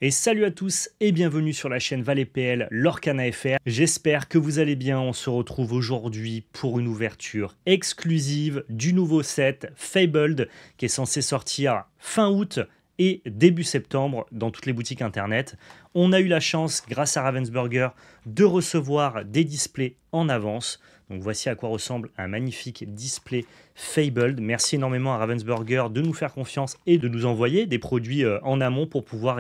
Et salut à tous et bienvenue sur la chaîne Valais PL Lorcana FR. J'espère que vous allez bien. On se retrouve aujourd'hui pour une ouverture exclusive du nouveau set Fabled qui est censé sortir fin août et début septembre dans toutes les boutiques internet. On a eu la chance, grâce à Ravensburger, de recevoir des displays en avance. Donc voici à quoi ressemble un magnifique display Fabled. Merci énormément à Ravensburger de nous faire confiance et de nous envoyer des produits en amont pour pouvoir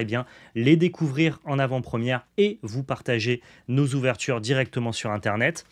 les découvrir en avant-première et vous partager nos ouvertures directement sur Internet.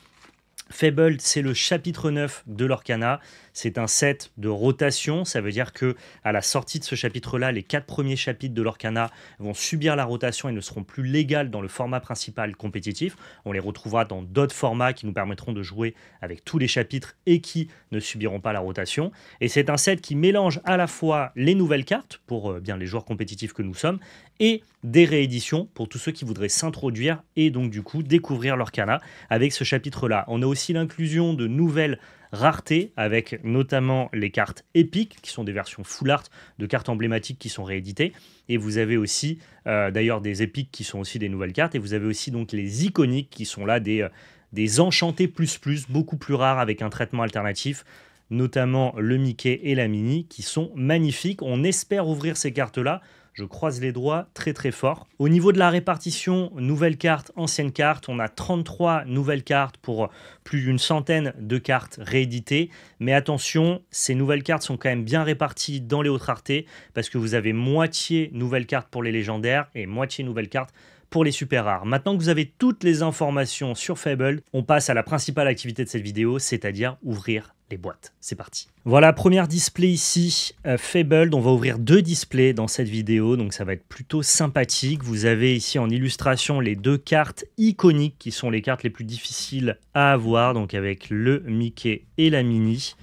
Fabled, c'est le chapitre 9 de l'Orcana. C'est un set de rotation. Ça veut dire que à la sortie de ce chapitre-là, les 4 premiers chapitres de l'Orcana vont subir la rotation et ne seront plus légales dans le format principal compétitif. On les retrouvera dans d'autres formats qui nous permettront de jouer avec tous les chapitres et qui ne subiront pas la rotation. Et c'est un set qui mélange à la fois les nouvelles cartes pour bien les joueurs compétitifs que nous sommes et des rééditions pour tous ceux qui voudraient s'introduire et donc du coup découvrir l'Orcana avec ce chapitre-là. On a aussi l'inclusion de nouvelles raretés avec notamment les cartes épiques qui sont des versions full art de cartes emblématiques qui sont rééditées, et vous avez aussi d'ailleurs des épiques qui sont aussi des nouvelles cartes, et vous avez aussi donc les iconiques qui sont là des enchantés plus beaucoup plus rares avec un traitement alternatif, notamment le Mickey et la Minnie qui sont magnifiques. On espère ouvrir ces cartes là. Je croise les doigts très très fort. Au niveau de la répartition, nouvelles cartes, anciennes cartes, on a 33 nouvelles cartes pour plus d'une centaine de cartes rééditées. Mais attention, ces nouvelles cartes sont quand même bien réparties dans les hautes raretés parce que vous avez moitié nouvelles cartes pour les légendaires et moitié nouvelles cartes pour les super rares. Maintenant que vous avez toutes les informations sur Fabled, on passe à la principale activité de cette vidéo, c'est-à-dire ouvrir les boîtes. C'est parti. Voilà, première display ici, Fabled. On va ouvrir 2 displays dans cette vidéo, donc ça va être plutôt sympathique. Vous avez ici en illustration les 2 cartes iconiques qui sont les cartes les plus difficiles à avoir, donc avec le Mickey et la Minnie.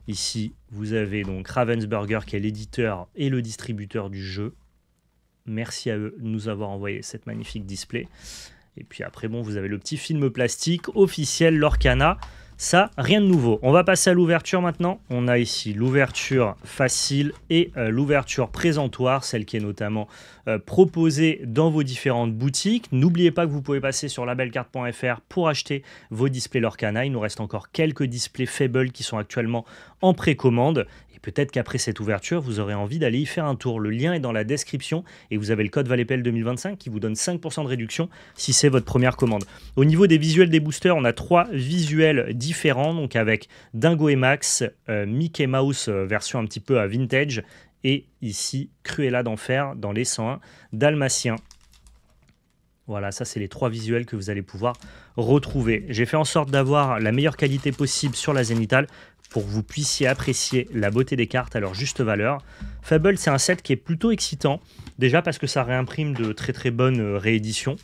Ici, vous avez donc Ravensburger qui est l'éditeur et le distributeur du jeu. Merci à eux de nous avoir envoyé cette magnifique display. Et puis après, bon, vous avez le petit film plastique officiel Lorcana. Ça, rien de nouveau. On va passer à l'ouverture maintenant. On a ici l'ouverture facile et l'ouverture présentoir, celle qui est notamment proposée dans vos différentes boutiques. N'oubliez pas que vous pouvez passer sur labelcard.fr pour acheter vos displays Lorcana. Il nous reste encore quelques displays Fabled qui sont actuellement en précommande. Et peut-être qu'après cette ouverture, vous aurez envie d'aller y faire un tour. Le lien est dans la description et vous avez le code VALEPL 2025 qui vous donne 5% de réduction si c'est votre première commande. Au niveau des visuels des boosters, on a 3 visuels différents, donc avec Dingo et Max, Mickey Mouse version un petit peu à vintage, et ici Cruella d'Enfer dans les 101 Dalmatiens. Voilà, ça c'est les 3 visuels que vous allez pouvoir retrouver. J'ai fait en sorte d'avoir la meilleure qualité possible sur la zénithale pour que vous puissiez apprécier la beauté des cartes à leur juste valeur. Fabled, c'est un set qui est plutôt excitant, déjà parce que ça réimprime de très bonnes rééditions,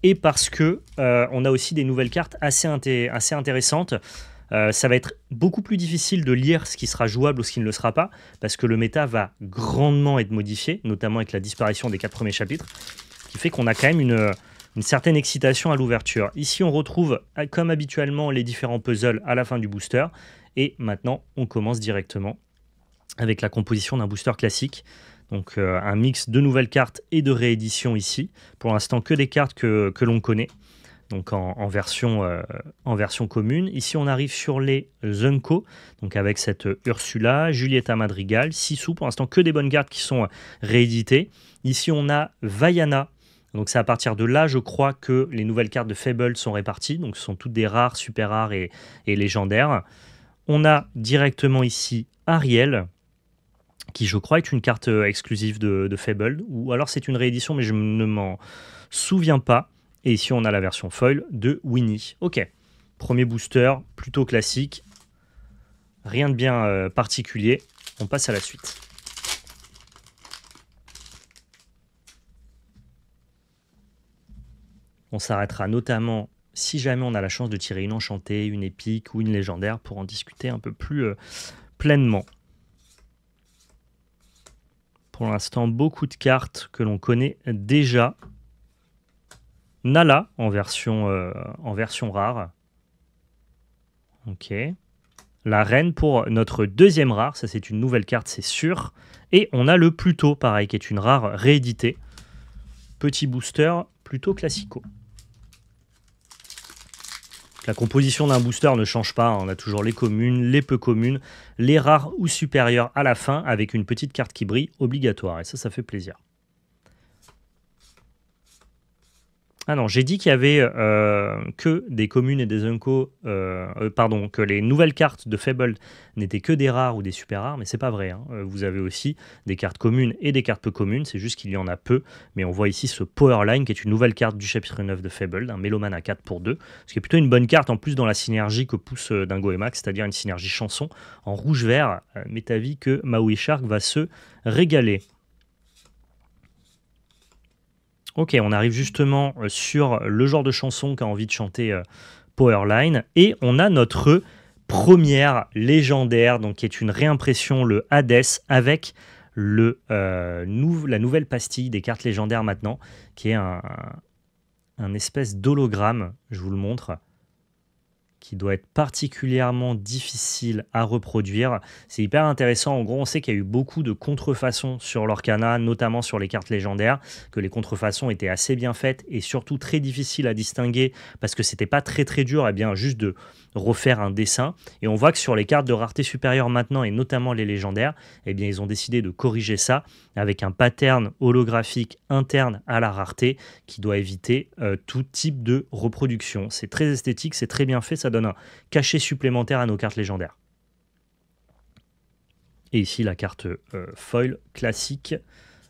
et parce que on a aussi des nouvelles cartes assez intéressantes. Ça va être beaucoup plus difficile de lire ce qui sera jouable ou ce qui ne le sera pas, parce que le méta va grandement être modifié, notamment avec la disparition des 4 premiers chapitres, ce qui fait qu'on a quand même une certaine excitation à l'ouverture. Ici, on retrouve, comme habituellement, les différents puzzles à la fin du booster. Et maintenant, on commence directement avec la composition d'un booster classique. Donc, un mix de nouvelles cartes et de rééditions ici. Pour l'instant, que des cartes que l'on connaît, donc en version commune. Ici, on arrive sur les Zunko, donc avec cette Ursula, Julieta Madrigal, Sisu. Pour l'instant, que des bonnes cartes qui sont rééditées. Ici, on a Vaiana. Donc c'est à partir de là, je crois, que les nouvelles cartes de Fabled sont réparties. Donc ce sont toutes des rares, super rares et légendaires. On a directement ici Ariel, qui je crois est une carte exclusive de Fabled, ou alors c'est une réédition, mais je ne m'en souviens pas. Et ici, on a la version foil de Winnie. Ok, premier booster, plutôt classique. Rien de bien particulier. On passe à la suite. On s'arrêtera notamment si jamais on a la chance de tirer une enchantée, une épique ou une légendaire pour en discuter un peu plus pleinement. Pour l'instant, beaucoup de cartes que l'on connaît déjà. Nala en version rare. Ok. La reine pour notre deuxième rare. Ça, c'est une nouvelle carte, c'est sûr. Et on a le Pluto, pareil, qui est une rare rééditée. petit booster plutôt classico. La composition d'un booster ne change pas, on a toujours les communes, les peu communes, les rares ou supérieures à la fin, avec une petite carte qui brille obligatoire, et ça fait plaisir. Ah non, j'ai dit qu'il y avait que des communes et des Unco, pardon, que les nouvelles cartes de Fabled n'étaient que des rares ou des super rares, mais c'est pas vrai, hein. Vous avez aussi des cartes communes et des cartes peu communes, c'est juste qu'il y en a peu, mais on voit ici ce Powerline qui est une nouvelle carte du chapitre 9 de Fabled, un Mélomane à 4 pour 2, ce qui est plutôt une bonne carte en plus dans la synergie que pousse Dingo et Max, c'est-à-dire une synergie chanson en rouge-vert. M'est avis que Maui Shark va se régaler. Ok, on arrive justement sur le genre de chanson qu'a envie de chanter Powerline. Et on a notre première légendaire, donc qui est une réimpression, le Hades, avec la nouvelle pastille des cartes légendaires maintenant, qui est un espèce d'hologramme, je vous le montre, qui doit être particulièrement difficile à reproduire. C'est hyper intéressant. En gros, on sait qu'il y a eu beaucoup de contrefaçons sur l'Orcana, notamment sur les cartes légendaires, que les contrefaçons étaient assez bien faites et surtout très difficiles à distinguer parce que c'était pas très dur, bien juste de refaire un dessin. Et on voit que sur les cartes de rareté supérieure maintenant, et notamment les légendaires, bien, ils ont décidé de corriger ça avec un pattern holographique interne à la rareté qui doit éviter tout type de reproduction. C'est très esthétique, c'est très bien fait, ça donne un cachet supplémentaire à nos cartes légendaires. Et ici, la carte foil classique,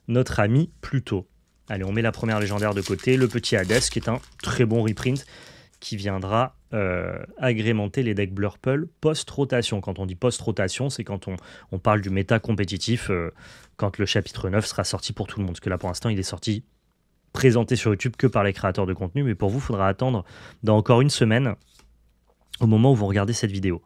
notre ami Pluto. Allez, on met la première légendaire de côté, le petit Hades, qui est un très bon reprint, qui viendra agrémenter les decks Blurple post-rotation. Quand on dit post-rotation, c'est quand on parle du méta compétitif, quand le chapitre 9 sera sorti pour tout le monde. Parce que là, pour l'instant, il est sorti présenté sur YouTube que par les créateurs de contenu, mais pour vous, il faudra attendre dans encore une semaine, au moment où vous regardez cette vidéo.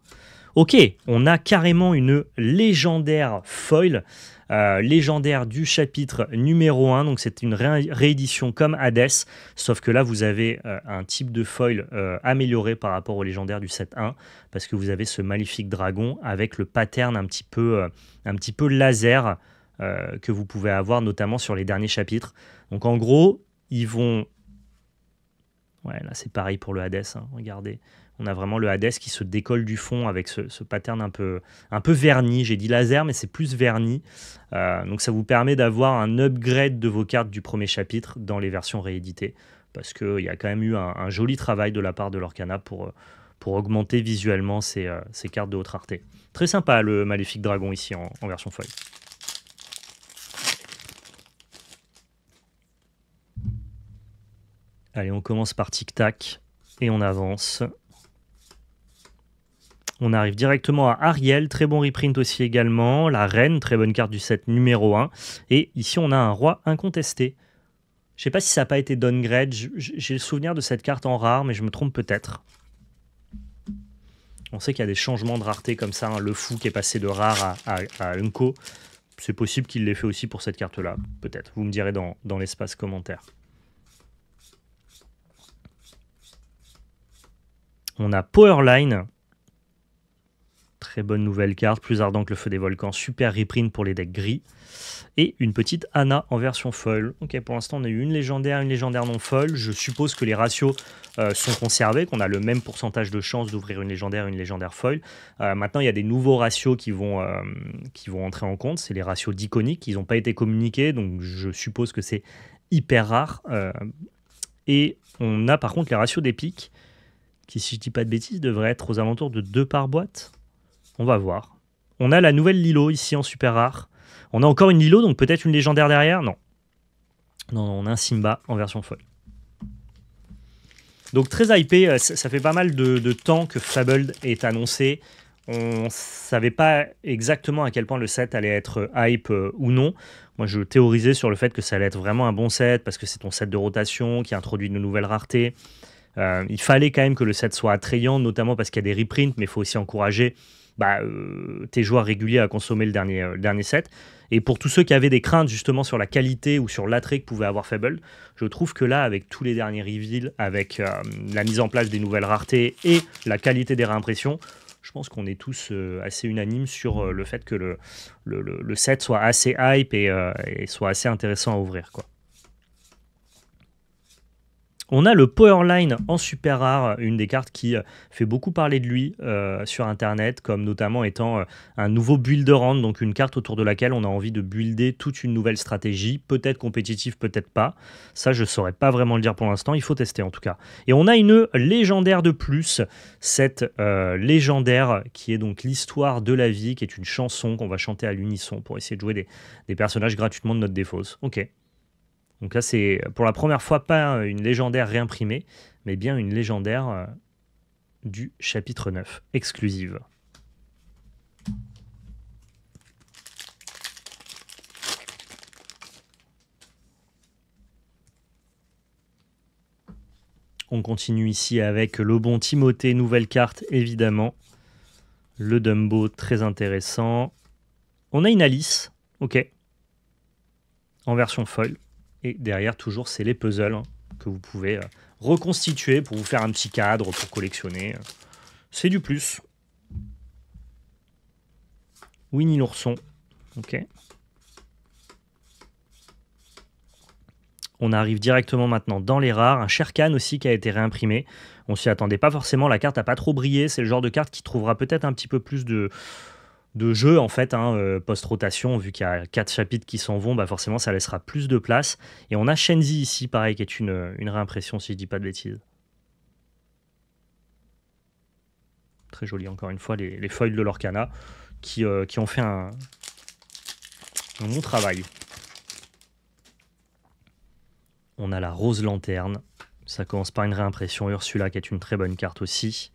Ok, on a carrément une légendaire foil, légendaire du chapitre numéro 1, donc c'est une réédition comme Hades, sauf que là vous avez un type de foil amélioré par rapport au légendaire du set 1, parce que vous avez ce maléfique dragon avec le pattern un petit peu laser que vous pouvez avoir notamment sur les derniers chapitres. Donc en gros, ils vont... Ouais, là c'est pareil pour le Hades, hein, regardez. On a vraiment le Hades qui se décolle du fond avec ce pattern un peu verni. J'ai dit laser, mais c'est plus verni. Donc ça vous permet d'avoir un upgrade de vos cartes du premier chapitre dans les versions rééditées. Parce qu'il y a quand même eu un joli travail de la part de l'Orcana pour augmenter visuellement ces cartes de haute rareté. Très sympa le Maléfique Dragon ici en version foil. Allez, on commence par tic-tac et on avance. On arrive directement à Ariel, très bon reprint aussi également. La Reine, très bonne carte du set numéro 1. Et ici, on a un Roi incontesté. Je ne sais pas si ça n'a pas été downgrade. J'ai le souvenir de cette carte en rare, mais je me trompe peut-être. On sait qu'il y a des changements de rareté comme ça. Hein. Le Fou qui est passé de rare à Unco. C'est possible qu'il l'ait fait aussi pour cette carte-là. Peut-être. Vous me direz dans l'espace commentaire. On a Powerline. Très bonne nouvelle carte, plus ardent que le feu des volcans, super reprint pour les decks gris. Et une petite Anna en version foil. Ok, pour l'instant on a eu une légendaire non foil. Je suppose que les ratios sont conservés, qu'on a le même pourcentage de chance d'ouvrir une légendaire foil. Maintenant il y a des nouveaux ratios qui vont entrer en compte, c'est les ratios d'iconique, ils n'ont pas été communiqués, donc je suppose que c'est hyper rare. Et on a par contre les ratios d'épique, qui si je dis pas de bêtises devraient être aux alentours de 2 par boîte. On va voir. On a la nouvelle Lilo ici en super rare. On a encore une Lilo, donc peut-être une légendaire derrière. Non. Non, on a un Simba en version foil. Donc très hypé. Ça fait pas mal de temps que Fabled est annoncé. On ne savait pas exactement à quel point le set allait être hype ou non. Moi, je théorisais sur le fait que ça allait être vraiment un bon set parce que c'est ton set de rotation qui introduit de nouvelles raretés. Il fallait quand même que le set soit attrayant, notamment parce qu'il y a des reprints, mais il faut aussi encourager tes joueurs réguliers à consommer le dernier set. Et pour tous ceux qui avaient des craintes justement sur la qualité ou sur l'attrait que pouvait avoir Fabled, je trouve que là, avec tous les derniers reveals, avec la mise en place des nouvelles raretés et la qualité des réimpressions, je pense qu'on est tous assez unanimes sur le fait que le set soit assez hype et soit assez intéressant à ouvrir, quoi. On a le Powerline en super rare, une des cartes qui fait beaucoup parler de lui sur internet, comme notamment étant un nouveau builder hand, donc une carte autour de laquelle on a envie de builder toute une nouvelle stratégie, peut-être compétitive, peut-être pas. Ça, je saurais pas vraiment le dire pour l'instant, il faut tester en tout cas. Et on a une légendaire de plus, cette légendaire qui est donc l'histoire de la vie, qui est une chanson qu'on va chanter à l'unisson pour essayer de jouer des personnages gratuitement de notre défausse. Ok. Donc là, c'est pour la première fois pas une légendaire réimprimée, mais bien une légendaire du chapitre 9, exclusive. On continue ici avec le bon Timothée, nouvelle carte évidemment. Le Dumbo, très intéressant. On a une Alice, ok, en version foil. Et derrière, toujours, c'est les puzzles que vous pouvez reconstituer pour vous faire un petit cadre, pour collectionner. C'est du plus. Winnie l'ourson. Ok. On arrive directement maintenant dans les rares. Un Sherkan aussi qui a été réimprimé. On s'y attendait pas forcément. La carte n'a pas trop brillé. C'est le genre de carte qui trouvera peut-être un petit peu plus de jeu en fait, post-rotation. Vu qu'il y a 4 chapitres qui s'en vont, bah forcément ça laissera plus de place. Et on a Shenzi ici, pareil, qui est une réimpression si je dis pas de bêtises. Très joli, encore une fois, les foils de Lorcana qui ont fait un bon travail. On a la Rose Lanterne. Ça commence par une réimpression. Ursula qui est une très bonne carte aussi.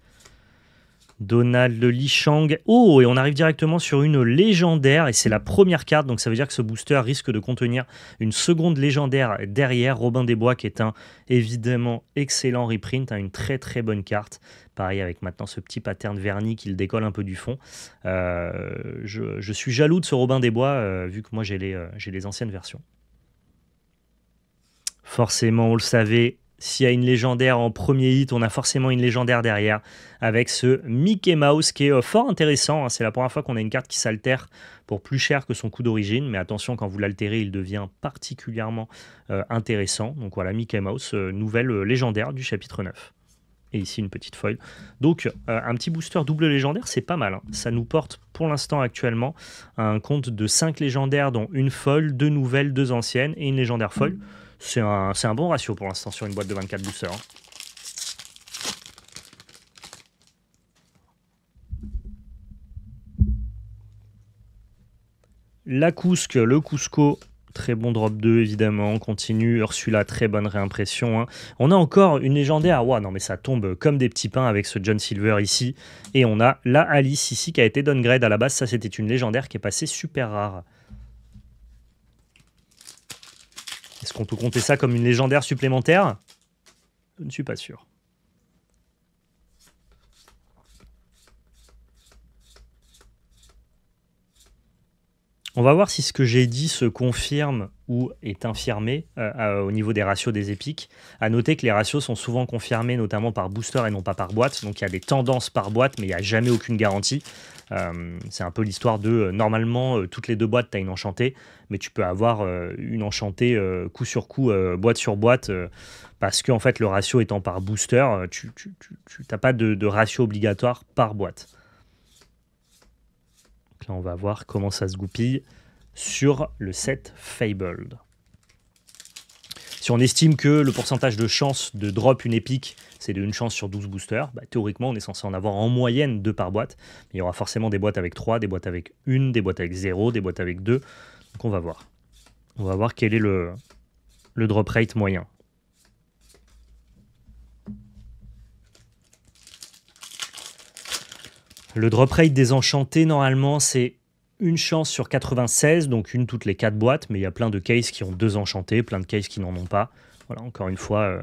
Donald le Li Shang. Oh, et on arrive directement sur une légendaire. Et c'est la première carte. Donc ça veut dire que ce booster risque de contenir une seconde légendaire derrière. Robin des Bois qui est un évidemment excellent reprint. Une très très bonne carte. Pareil avec maintenant ce petit pattern verni qui le décolle un peu du fond. Je suis jaloux de ce Robin des Bois vu que moi j'ai les anciennes versions. Forcément, on le savait, s'il y a une légendaire en premier hit, on a forcément une légendaire derrière, avec ce Mickey Mouse qui est fort intéressant. C'est la première fois qu'on a une carte qui s'altère pour plus cher que son coût d'origine, mais attention, quand vous l'altérez, il devient particulièrement intéressant. Donc voilà, Mickey Mouse, nouvelle légendaire du chapitre 9. Et ici, une petite foil. Donc, un petit booster double légendaire, c'est pas mal. Ça nous porte, pour l'instant, actuellement, à un compte de 5 légendaires, dont une foil, 2 nouvelles, 2 anciennes et une légendaire foil. C'est un bon ratio pour l'instant sur une boîte de 24 boosters. La Cousque, le Cusco, très bon drop 2 évidemment, on continue. Ursula, très bonne réimpression. On a encore une légendaire, wow, non mais ça tombe comme des petits pains avec ce John Silver ici. Et on a la Alice ici qui a été downgrade à la base, ça c'était une légendaire qui est passée super rare. Est-ce qu'on peut compter ça comme une légendaire supplémentaire? Je ne suis pas sûr. On va voir si ce que j'ai dit se confirme ou est infirmé au niveau des ratios des épiques. À noter que les ratios sont souvent confirmés notamment par booster et non pas par boîte. Donc il y a des tendances par boîte, mais il n'y a jamais aucune garantie. C'est un peu l'histoire de normalement toutes les 2 boîtes tu as une enchantée, mais tu peux avoir une enchantée coup sur coup, boîte sur boîte, parce que en fait le ratio étant par booster, tu n'as pas de ratio obligatoire par boîte. Donc là on va voir comment ça se goupille sur le set Fabled. Si on estime que le pourcentage de chance de drop une épique, c'est de 1 chance sur 12 boosters, bah, théoriquement, on est censé en avoir en moyenne 2 par boîte. Mais il y aura forcément des boîtes avec 3, des boîtes avec 1, des boîtes avec 0, des boîtes avec 2. Donc on va voir. On va voir quel est le drop rate moyen. Le drop rate des enchantés, normalement, c'est 1 chance sur 96, donc une toutes les 4 boîtes, mais il y a plein de cases qui ont 2 enchantés, plein de cases qui n'en ont pas. Voilà, encore une fois,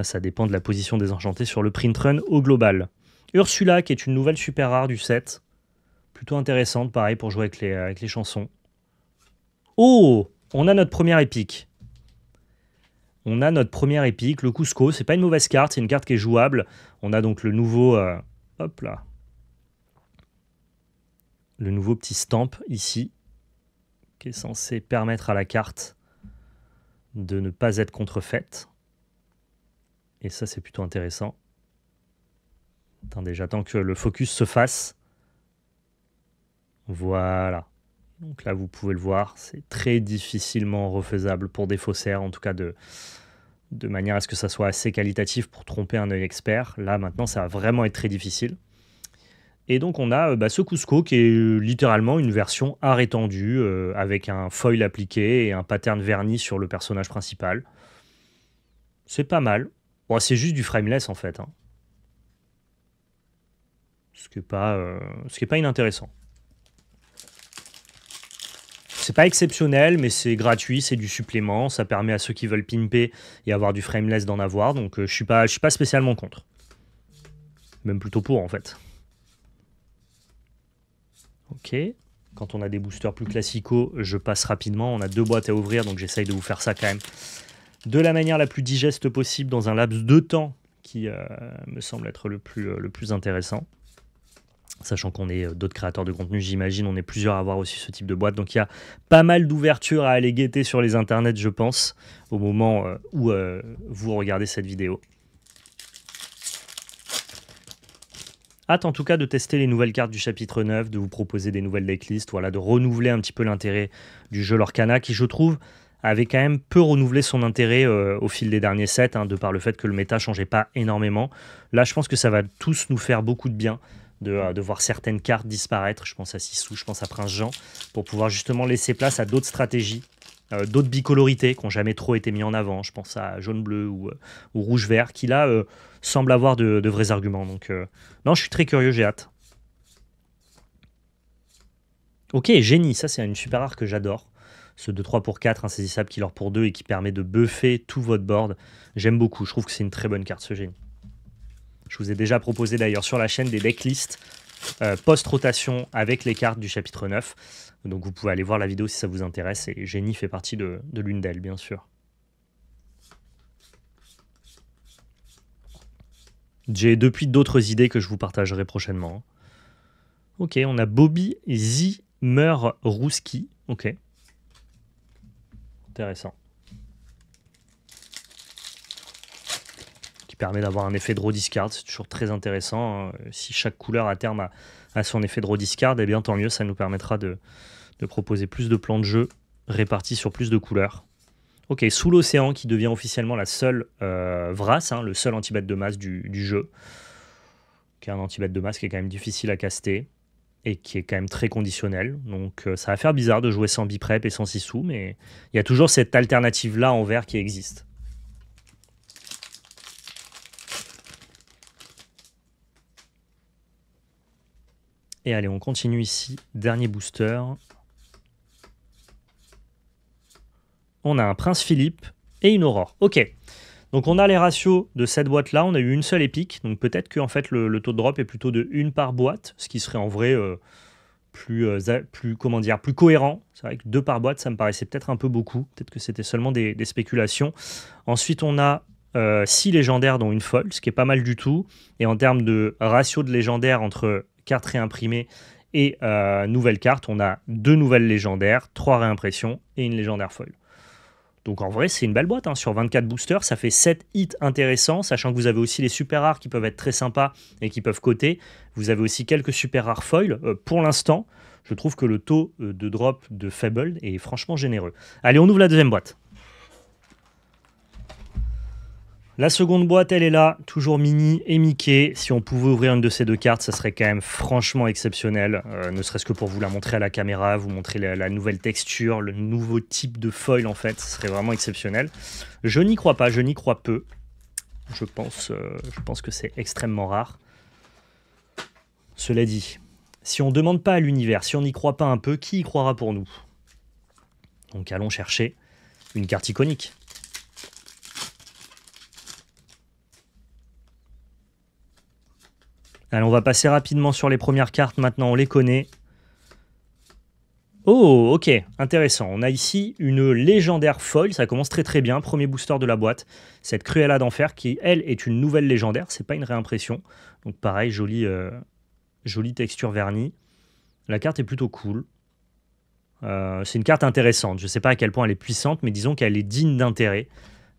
ça dépend de la position des enchantés sur le print run au global. Ursula, qui est une nouvelle super rare du set, plutôt intéressante, pareil, pour jouer avec les chansons. Oh, on a notre première épique. On a notre première épique, le Cusco, c'est pas une mauvaise carte, c'est une carte qui est jouable. On a donc le nouveau... hop là. Le nouveau petit stamp ici, qui est censé permettre à la carte de ne pas être contrefaite. Et ça, c'est plutôt intéressant. Attendez, j'attends que le focus se fasse. Voilà. Donc là, vous pouvez le voir, c'est très difficilement refaisable pour des faussaires, en tout cas de manière à ce que ça soit assez qualitatif pour tromper un œil expert. Là, maintenant, ça va vraiment être très difficile. Et donc, on a ce Cusco qui est littéralement une version art étendu avec un foil appliqué et un pattern verni sur le personnage principal. C'est pas mal. Bon, c'est juste du frameless en fait. Hein. Ce qui n'est pas inintéressant. C'est pas exceptionnel, mais c'est gratuit, c'est du supplément. Ça permet à ceux qui veulent pimper et avoir du frameless d'en avoir. Donc je suis pas spécialement contre. Même plutôt pour en fait. Ok. Quand on a des boosters plus classicaux, je passe rapidement. On a 2 boîtes à ouvrir, donc j'essaye de vous faire ça quand même de la manière la plus digeste possible dans un laps de temps qui me semble être le plus intéressant. Sachant qu'on est d'autres créateurs de contenu, j'imagine, on est plusieurs à avoir aussi ce type de boîte. Donc il y a pas mal d'ouvertures à aller guetter sur les internets, je pense, au moment où vous regardez cette vidéo. Hâte en tout cas de tester les nouvelles cartes du chapitre 9, de vous proposer des nouvelles decklists, voilà, de renouveler un petit peu l'intérêt du jeu Lorcana, qui je trouve avait quand même peu renouvelé son intérêt au fil des derniers sets, hein, de par le fait que le méta changeait pas énormément. Là, je pense que ça va tous nous faire beaucoup de bien de voir certaines cartes disparaître. Je pense à Sissou, je pense à Prince Jean, pour pouvoir justement laisser place à d'autres stratégies, d'autres bicolorités qui n'ont jamais trop été mis en avant. Je pense à jaune-bleu ou rouge-vert, qui là semblent avoir de vrais arguments. Donc, non, je suis très curieux, j'ai hâte. Ok, génie, ça c'est une super rare que j'adore. Ce 2-3 pour 4, insaisissable, killer pour 2 et qui permet de buffer tout votre board. J'aime beaucoup, je trouve que c'est une très bonne carte ce génie. Je vous ai déjà proposé d'ailleurs sur la chaîne des decklists post-rotation avec les cartes du chapitre 9. Donc vous pouvez aller voir la vidéo si ça vous intéresse. Et Génie fait partie de l'une d'elles, bien sûr. J'ai depuis d'autres idées que je vous partagerai prochainement. Ok, on a Bobby Zimmerowski. Ok. Intéressant. Permet d'avoir un effet draw discard, c'est toujours très intéressant. Hein. Si chaque couleur à terme a son effet draw discard, eh bien tant mieux, ça nous permettra de proposer plus de plans de jeu répartis sur plus de couleurs. Ok, Sous l'océan qui devient officiellement la seule Vras, hein, le seul anti-bête de masse du jeu, qui est un anti-bête de masse qui est quand même difficile à caster et qui est quand même très conditionnel. Donc ça va faire bizarre de jouer sans biprep et sans Sissou, mais il y a toujours cette alternative-là en vert qui existe. Et allez, on continue ici. Dernier booster. On a un Prince Philippe et une Aurore. Ok. Donc on a les ratios de cette boîte-là. On a eu une seule épique. Donc peut-être que en fait, le taux de drop est plutôt de 1 par boîte. Ce qui serait en vrai plus cohérent. C'est vrai que 2 par boîte, ça me paraissait peut-être un peu beaucoup. Peut-être que c'était seulement des spéculations. Ensuite, on a 6 légendaires dont une folle, ce qui est pas mal du tout. Et en termes de ratio de légendaires entre cartes réimprimées et nouvelles cartes, on a 2 nouvelles légendaires, 3 réimpressions et une légendaire foil. Donc en vrai, c'est une belle boîte. Hein. Sur 24 boosters, ça fait 7 hits intéressants, sachant que vous avez aussi les super rares qui peuvent être très sympas et qui peuvent coter. Vous avez aussi quelques super rares foils. Pour l'instant, je trouve que le taux de drop de Fabled est franchement généreux. Allez, on ouvre la deuxième boîte. La seconde boîte, elle est là, toujours Minnie et Mickey. Si on pouvait ouvrir une de ces deux cartes, ça serait quand même franchement exceptionnel. Ne serait-ce que pour vous la montrer à la caméra, vous montrer la nouvelle texture, le nouveau type de foil en fait. Ce serait vraiment exceptionnel. Je n'y crois pas, je n'y crois peu. Je pense que c'est extrêmement rare. Cela dit, si on ne demande pas à l'univers, si on n'y croit pas un peu, qui y croira pour nous? Donc allons chercher une carte iconique. Allez, on va passer rapidement sur les premières cartes. Maintenant, on les connaît. Oh, ok, intéressant. On a ici une légendaire foil. Ça commence très très bien. Premier booster de la boîte. Cette Cruella d'Enfer qui, elle, est une nouvelle légendaire. C'est pas une réimpression. Donc pareil, jolie texture vernie. La carte est plutôt cool. C'est une carte intéressante. Je ne sais pas à quel point elle est puissante, mais disons qu'elle est digne d'intérêt.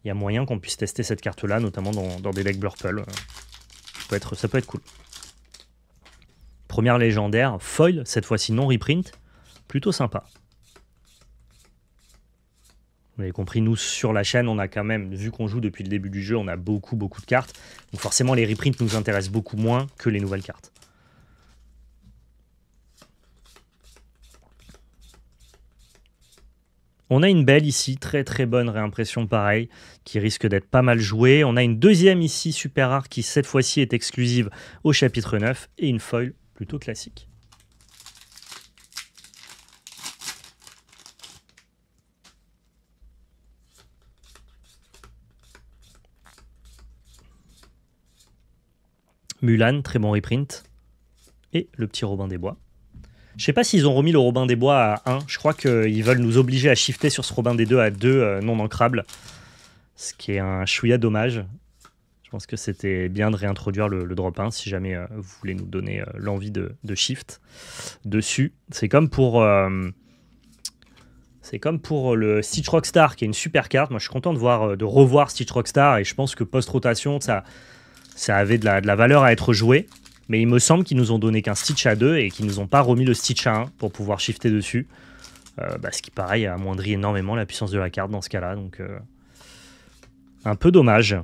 il y a moyen qu'on puisse tester cette carte-là, notamment dans des decks Blurple. Ça peut être cool. Première légendaire, foil, cette fois-ci non reprint, plutôt sympa. Vous avez compris, nous sur la chaîne, on a quand même, vu qu'on joue depuis le début du jeu, on a beaucoup de cartes. Donc forcément, les reprints nous intéressent beaucoup moins que les nouvelles cartes. On a une belle ici, très bonne réimpression pareil, qui risque d'être pas mal jouée. On a une deuxième ici, super rare, qui cette fois-ci est exclusive au chapitre 9, et une foil plutôt classique. Mulan, très bon reprint. Et le petit Robin des Bois. Je sais pas s'ils ont remis le Robin des Bois à 1. Je crois qu'ils veulent nous obliger à shifter sur ce Robin des 2 à 2 non ancrable. Ce qui est un chouïa dommage. Je pense que c'était bien de réintroduire le drop 1 si jamais vous voulez nous donner l'envie de shift dessus. C'est comme pour le Stitch Rockstar qui est une super carte. Moi je suis content de revoir Stitch Rockstar et je pense que post-rotation ça avait de la valeur à être joué. Mais il me semble qu'ils nous ont donné qu'un Stitch à 2 et qu'ils nous ont pas remis le Stitch à 1 pour pouvoir shifter dessus. Ce qui pareil amoindrit énormément la puissance de la carte dans ce cas-là. Donc un peu dommage.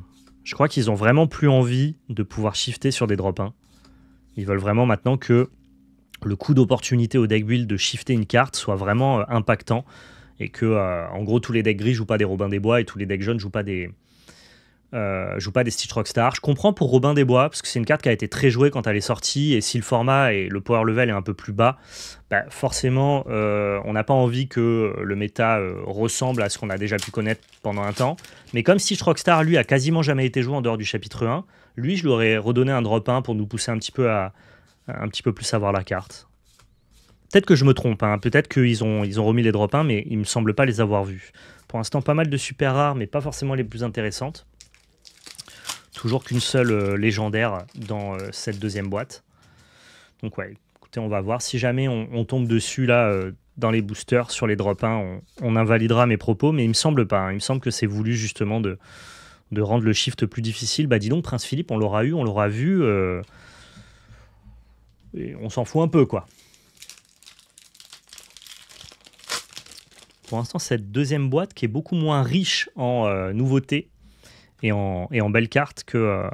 Je crois qu'ils ont vraiment plus envie de pouvoir shifter sur des drop 1. Ils veulent vraiment maintenant que le coût d'opportunité au deck build de shifter une carte soit vraiment impactant. Et que en gros tous les decks gris jouent pas des Robin des Bois et tous les decks jaunes jouent pas des Stitch Rockstar. Je comprends pour Robin des Bois, parce que c'est une carte qui a été très jouée quand elle est sortie, et si le format et le power level est un peu plus bas, forcément, on n'a pas envie que le méta ressemble à ce qu'on a déjà pu connaître pendant un temps. Mais comme Stitch Rockstar, lui, a quasiment jamais été joué en dehors du chapitre 1, lui, je lui aurais redonné un drop 1 pour nous pousser un petit peu plus à voir la carte. Peut-être que je me trompe, hein. Peut-être qu'ils ont remis les drop 1, mais il me semble pas les avoir vus. Pour l'instant, pas mal de super rares, mais pas forcément les plus intéressantes. Toujours qu'une seule légendaire dans cette deuxième boîte. Donc ouais, écoutez, on va voir. Si jamais on tombe dessus là dans les boosters sur les drop 1, on invalidera mes propos, mais il me semble pas. Hein. Il me semble que c'est voulu justement de rendre le shift plus difficile. Bah dis donc, Prince Philippe, on l'aura eu, on l'aura vu. Et on s'en fout un peu, quoi. Pour l'instant, cette deuxième boîte qui est beaucoup moins riche en nouveautés, et en belle carte que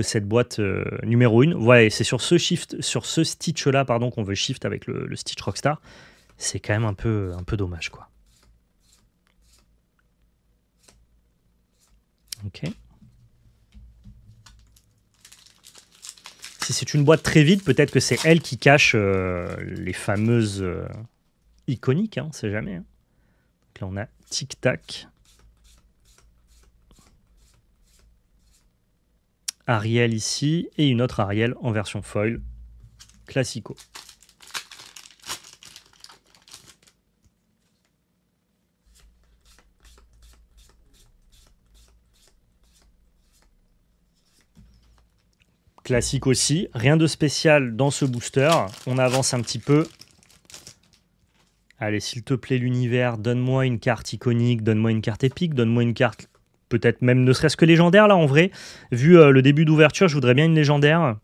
cette boîte numéro 1. Ouais, c'est sur ce Stitch là qu'on veut shift avec le Stitch Rockstar. C'est quand même un peu dommage, quoi. Ok. Si c'est une boîte très vide, peut-être que c'est elle qui cache les fameuses iconiques, hein, on sait jamais. Hein. Donc là on a Tic Tac. Ariel ici, et une autre Ariel en version foil, classico. Classique aussi, rien de spécial dans ce booster, on avance un petit peu. Allez, s'il te plaît l'univers, donne-moi une carte iconique, donne-moi une carte épique, donne-moi une carte... Peut-être même ne serait-ce que légendaire, là, en vrai. Vu le début d'ouverture, je voudrais bien une légendaire.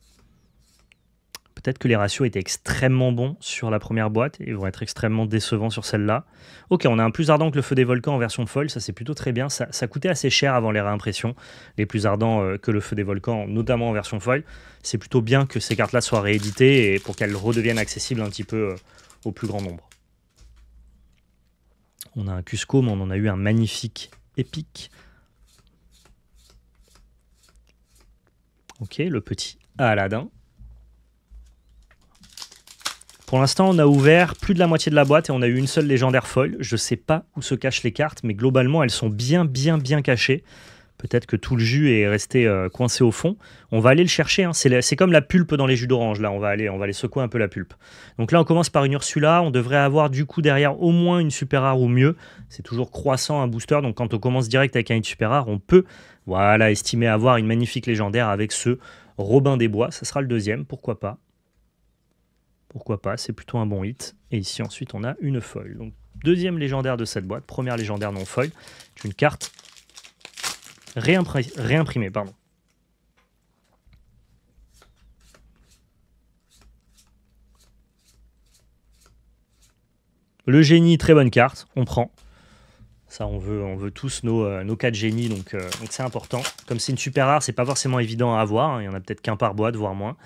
Peut-être que les ratios étaient extrêmement bons sur la première boîte et vont être extrêmement décevants sur celle-là. Ok, on a un plus ardent que le feu des volcans en version foil, ça c'est plutôt très bien. Ça coûtait assez cher avant les réimpressions, les plus ardents que le feu des volcans, notamment en version foil. C'est plutôt bien que ces cartes-là soient rééditées et pour qu'elles redeviennent accessibles un petit peu au plus grand nombre. On a un Cusco, mais on en a eu un magnifique épique. Ok, le petit Aladdin. Pour l'instant, on a ouvert plus de la moitié de la boîte et on a eu une seule légendaire foil. Je ne sais pas où se cachent les cartes, mais globalement, elles sont bien cachées. Peut-être que tout le jus est resté coincé au fond. On va aller le chercher. Hein. C'est comme la pulpe dans les jus d'orange. Là, on va aller secouer un peu la pulpe. Donc là, on commence par une Ursula. On devrait avoir du coup derrière au moins une super rare ou mieux. C'est toujours croissant un booster. Donc quand on commence direct avec un hit super rare, on peut estimer avoir une magnifique légendaire avec ce Robin des Bois. Ça sera le deuxième. Pourquoi pas? Pourquoi pas? C'est plutôt un bon hit. Et ici, ensuite, on a une foil. Donc deuxième légendaire de cette boîte. Première légendaire non foil. C'est une carte réimprimé, pardon. Le génie, très bonne carte, on prend. Ça, on veut tous nos 4 génies, donc c'est important. Comme c'est une super rare, c'est pas forcément évident à avoir. Hein. Il y en a peut-être qu'un par boîte, voire moins.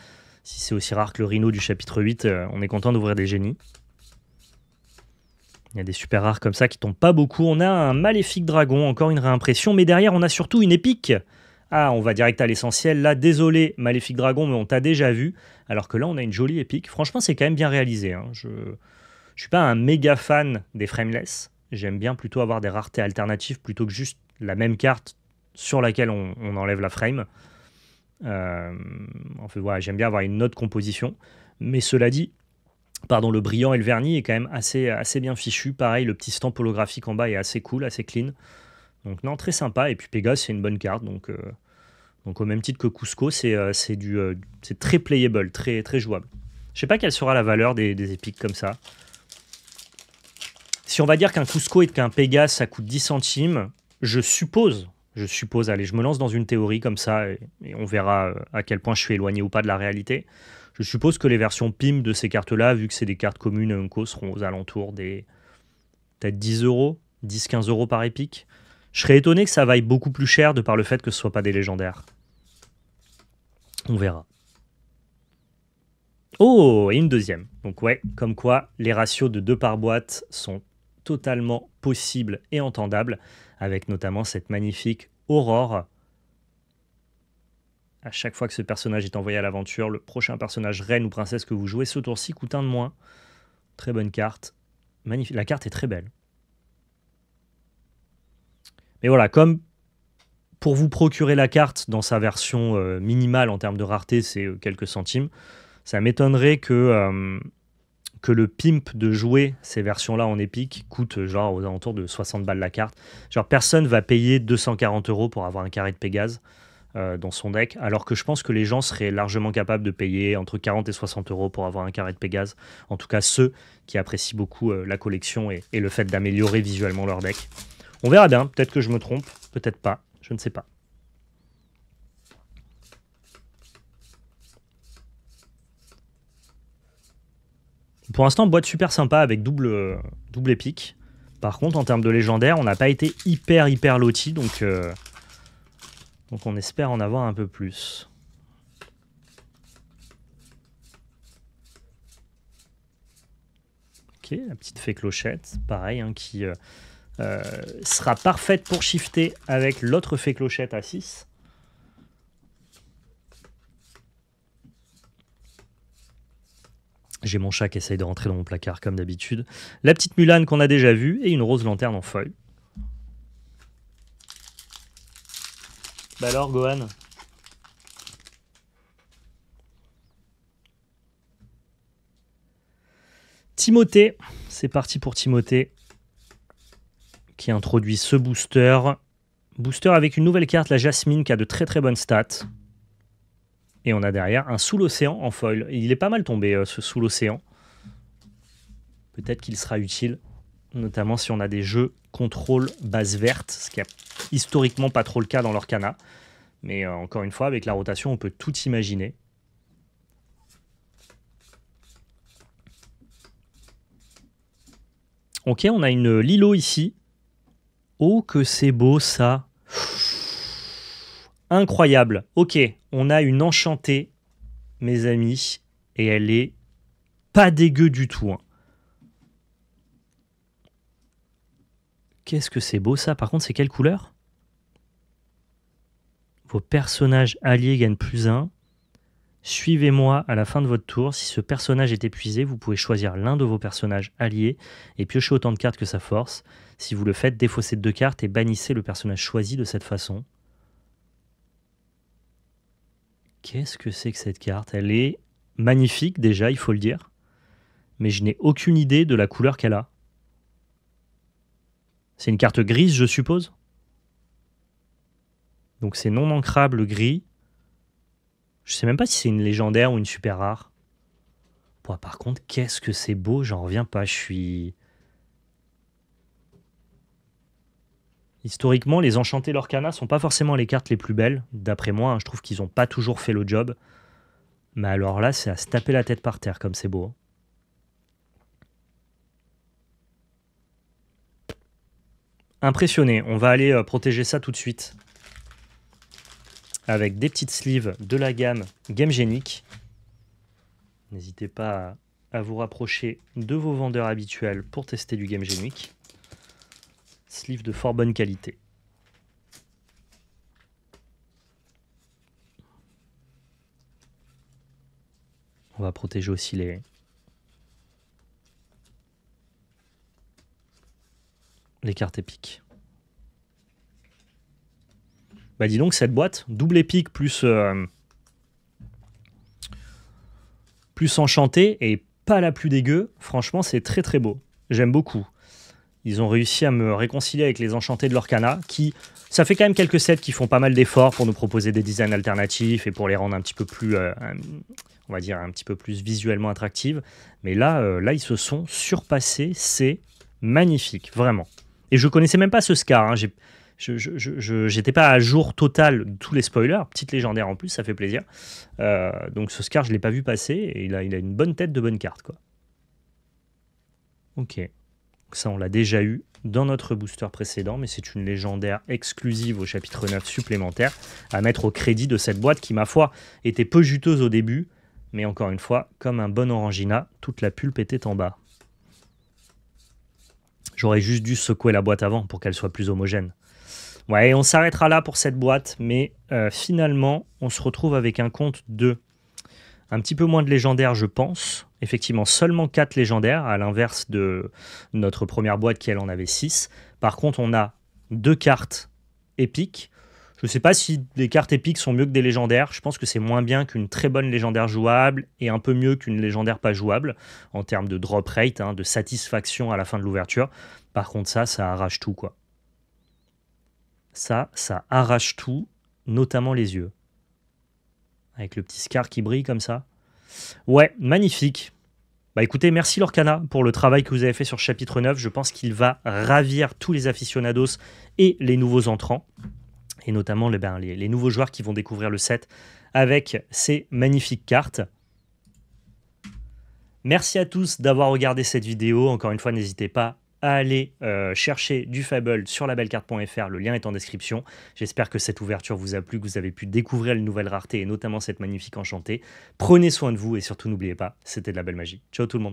Si c'est aussi rare que le Rhino du chapitre 8, on est content d'ouvrir des génies. Il y a des super rares comme ça qui tombent pas beaucoup. On a un Maléfique Dragon, encore une réimpression, mais derrière, on a surtout une épique. Ah, on va direct à l'essentiel. Là, désolé, Maléfique Dragon, mais on t'a déjà vu. Alors que là, on a une jolie épique. Franchement, c'est quand même bien réalisé. Hein. Je suis pas un méga fan des frameless. J'aime bien plutôt avoir des raretés alternatives plutôt que juste la même carte sur laquelle on enlève la frame. En fait, voilà, j'aime bien avoir une autre composition. Mais cela dit, pardon, le brillant et le vernis est quand même assez bien fichu. Pareil, le petit stamp holographique en bas est assez cool, assez clean. Donc non, très sympa. Et puis Pégase, c'est une bonne carte. Donc au même titre que Cusco, c'est très playable, très, très jouable. Je sais pas quelle sera la valeur des épiques comme ça. Si on va dire qu'un Cusco et qu'un Pégase, ça coûte 10 centimes, je suppose, allez, je me lance dans une théorie comme ça, et on verra à quel point je suis éloigné ou pas de la réalité. Je suppose que les versions PIM de ces cartes-là, vu que c'est des cartes communes Unco, seront aux alentours des peut-être 10 euros, 10-15 euros par épique. Je serais étonné que ça vaille beaucoup plus cher de par le fait que ce ne soit pas des légendaires. On verra. Oh, et une deuxième. Donc ouais, comme quoi les ratios de 2 par boîte sont totalement possibles et entendables, avec notamment cette magnifique Aurore. À chaque fois que ce personnage est envoyé à l'aventure, le prochain personnage reine ou princesse que vous jouez ce tour-ci coûte 1 de moins. Très bonne carte. Magnifique. La carte est très belle. Mais voilà, comme pour vous procurer la carte dans sa version minimale en termes de rareté, c'est quelques centimes, ça m'étonnerait que le pimp de jouer ces versions-là en épique coûte genre aux alentours de 60 balles la carte. Genre personne va payer 240 euros pour avoir un carré de Pégase dans son deck, alors que je pense que les gens seraient largement capables de payer entre 40 et 60 euros pour avoir un carré de Pégase. En tout cas ceux qui apprécient beaucoup la collection et le fait d'améliorer visuellement leur deck. On verra bien, peut-être que je me trompe, peut-être pas, je ne sais pas. Pour l'instant, boîte super sympa avec double épique. Par contre, en termes de légendaire, on n'a pas été hyper loti, donc on espère en avoir un peu plus. Ok, la petite fée clochette, pareil, hein, qui sera parfaite pour shifter avec l'autre fée clochette à 6. J'ai mon chat qui essaye de rentrer dans mon placard comme d'habitude. La petite Mulan qu'on a déjà vue et une rose lanterne en foil. Bah alors, Gohan? Timothée, c'est parti pour Timothée, qui introduit ce booster. Booster avec une nouvelle carte, la Jasmine, qui a de très bonnes stats. Et on a derrière un Sous l'Océan en foil. Il est pas mal tombé, ce Sous l'Océan. Peut-être qu'il sera utile, notamment si on a des jeux contrôle base verte, ce qui a historiquement pas trop le cas dans l'Orcana. Mais encore une fois, avec la rotation, on peut tout imaginer. Ok, on a une Lilo ici. Oh, que c'est beau ça! Incroyable. Ok, on a une enchantée, mes amis, et elle est pas dégueu du tout. Hein. Qu'est-ce que c'est beau ça? Par contre, c'est quelle couleur? Vos personnages alliés gagnent +1. Suivez-moi à la fin de votre tour. Si ce personnage est épuisé, vous pouvez choisir l'un de vos personnages alliés et piocher autant de cartes que sa force. Si vous le faites, défaussez 2 cartes et bannissez le personnage choisi de cette façon. Qu'est-ce que c'est que cette carte? Elle est magnifique déjà, il faut le dire. Mais je n'ai aucune idée de la couleur qu'elle a. C'est une carte grise, je suppose. Donc c'est non ancrable gris. Je sais même pas si c'est une légendaire ou une super rare. Bon, par contre, qu'est-ce que c'est beau, j'en reviens pas. Je suis... Historiquement, les Enchantés Lorcana sont pas forcément les cartes les plus belles, d'après moi, hein. Je trouve qu'ils n'ont pas toujours fait le job. Mais alors là, c'est à se taper la tête par terre, comme c'est beau, hein. Impressionné. On va aller protéger ça tout de suite. Avec des petites sleeves de la gamme Game Genic. N'hésitez pas à vous rapprocher de vos vendeurs habituels pour tester du Game Genic. Sleeve de fort bonne qualité. On va protéger aussi les cartes épiques. Bah dis donc, cette boîte, double épique plus enchantée et pas la plus dégueu. Franchement, c'est très très beau. J'aime beaucoup. Ils ont réussi à me réconcilier avec les Enchantés de Lorcana, qui, ça fait quand même quelques sets qui font pas mal d'efforts pour nous proposer des designs alternatifs et pour les rendre un petit peu plus, on va dire, un petit peu plus visuellement attractives. Mais là, là, ils se sont surpassés. C'est magnifique, vraiment. Et je connaissais même pas ce Scar, hein. J'étais pas à jour total de tous les spoilers. Petite légendaire en plus, ça fait plaisir. Donc ce Scar, je l'ai pas vu passer. Et il a une bonne tête de bonne carte, quoi. Ok. Ça, on l'a déjà eu dans notre booster précédent, mais c'est une légendaire exclusive au chapitre 9 supplémentaire à mettre au crédit de cette boîte qui, ma foi, était peu juteuse au début, mais encore une fois, comme un bon Orangina, toute la pulpe était en bas. J'aurais juste dû secouer la boîte avant pour qu'elle soit plus homogène. Ouais, on s'arrêtera là pour cette boîte, mais finalement, on se retrouve avec un compte de un petit peu moins de légendaires, je pense. Effectivement, seulement 4 légendaires, à l'inverse de notre première boîte qui, elle, en avait 6. Par contre, on a 2 cartes épiques. Je ne sais pas si les cartes épiques sont mieux que des légendaires. Je pense que c'est moins bien qu'une très bonne légendaire jouable et un peu mieux qu'une légendaire pas jouable en termes de drop rate, hein, de satisfaction à la fin de l'ouverture. Par contre, ça arrache tout, quoi. Ça arrache tout, notamment les yeux. Avec le petit Scar qui brille comme ça. Ouais, magnifique. Bah écoutez, merci Lorcana pour le travail que vous avez fait sur chapitre 9. Je pense qu'il va ravir tous les aficionados et les nouveaux entrants. Et notamment les nouveaux joueurs qui vont découvrir le set avec ces magnifiques cartes. Merci à tous d'avoir regardé cette vidéo. Encore une fois, n'hésitez pas à aller chercher du Fable sur labellecarte.fr, le lien est en description. J'espère que cette ouverture vous a plu, que vous avez pu découvrir les nouvelles raretés et notamment cette magnifique enchantée. Prenez soin de vous et surtout n'oubliez pas, c'était de la belle magie. Ciao tout le monde.